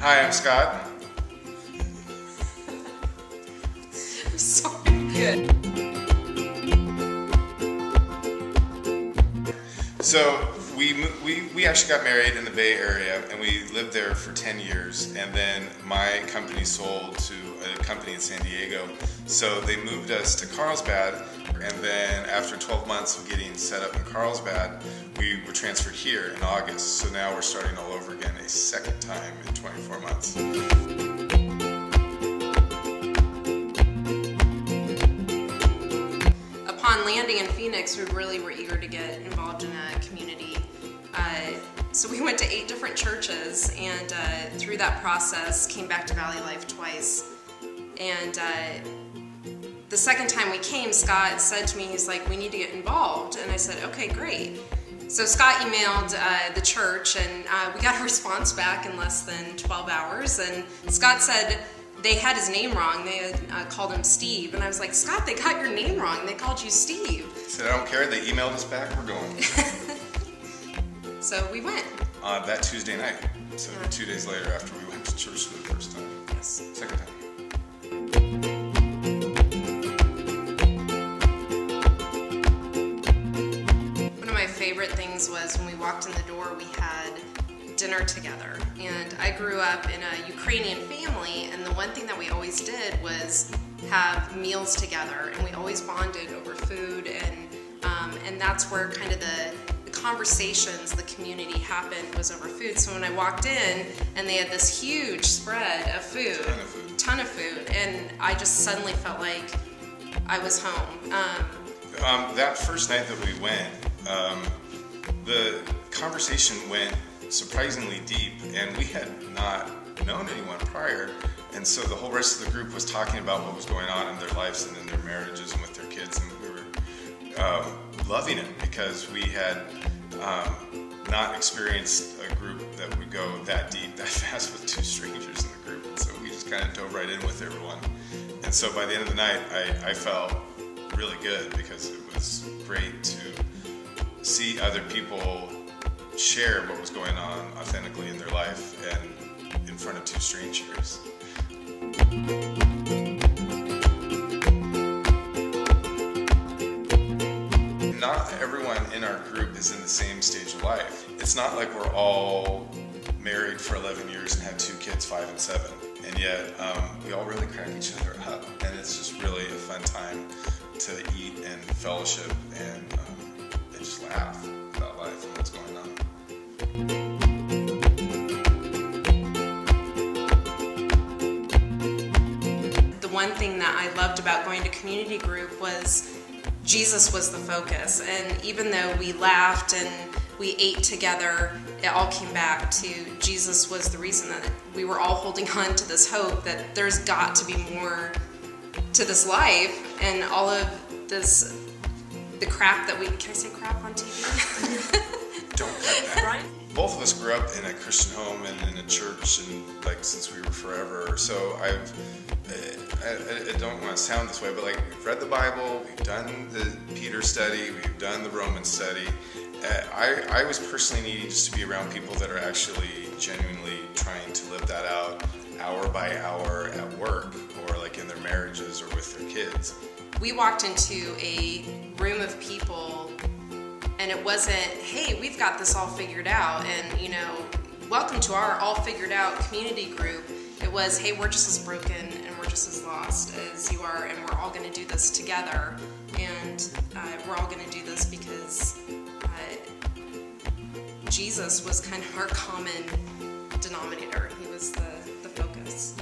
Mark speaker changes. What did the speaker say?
Speaker 1: Hi, I'm Scott.
Speaker 2: I'm sorry. Good.
Speaker 1: So we actually got married in the Bay Area, and we lived there for 10 years, and then my company sold to a company in San Diego, so they moved us to Carlsbad, and then after 12 months of getting set up in Carlsbad, we were transferred here in August, so now we're starting all over again a second time in 24 months.
Speaker 2: Upon landing in Phoenix, we really were eager to get involved in a community. So we went to 8 different churches, and through that process came back to Valley Life twice. And the second time we came, Scott said to me, he's like, we need to get involved. And I said, okay, great. So Scott emailed the church, and we got a response back in less than 12 hours. And Scott said they had his name wrong. They had called him Steve. And I was like, Scott, they got your name wrong. They called you Steve.
Speaker 1: He said, I don't care. They emailed us back. We're going.
Speaker 2: So we went.
Speaker 1: That Tuesday night. So 2 days later after we went to church for the first time.
Speaker 2: Yes.
Speaker 1: Second time.
Speaker 2: One of my favorite things was when we walked in the door, we had dinner together. And I grew up in a Ukrainian family, and the one thing that we always did was have meals together, and we always bonded over food, and that's where kind of the conversations, the community happened, was over food. So when I walked in and they had this huge spread of food, ton of food, and I just suddenly felt like I was home.
Speaker 1: That first night that we went, the conversation went surprisingly deep, and we had not known anyone prior, and so the whole rest of the group was talking about what was going on in their lives and in their marriages and with their kids, and we were loving it because we had not experienced a group that would go that deep, that fast with 2 strangers in the group, and so we just kind of dove right in with everyone. And so by the end of the night, I felt really good because it was great to see other people share what was going on authentically in their life and in front of 2 strangers. Not everyone in our group is in the same stage of life. It's not like we're all married for 11 years and have 2 kids, 5 and 7, and yet we all really crack each other up, and it's just really a fun time to eat and fellowship and just laugh about life and what's going on.
Speaker 2: The one thing that I loved about going to community group was Jesus was the focus, and even though we laughed and we ate together, it all came back to Jesus was the reason that we were all holding on to this hope that there's got to be more to this life, and all of this, the crap that can I say crap on TV?
Speaker 1: Don't cut that. Right? Both of us grew up in a Christian home and in a church, and like since we were forever. So I don't want to sound this way, but like we've read the Bible, we've done the Peter study, we've done the Roman study. I was personally needing just to be around people that are actually genuinely trying to live that out hour by hour at work, or like in their marriages or with their kids.
Speaker 2: We walked into a room of people, and it wasn't, hey, we've got this all figured out, and welcome to our all figured out community group. It was, hey, we're just as broken and we're just as lost as you are, and we're all going to do this together, and we're all going to do this because Jesus was kind of our common denominator. He was the focus.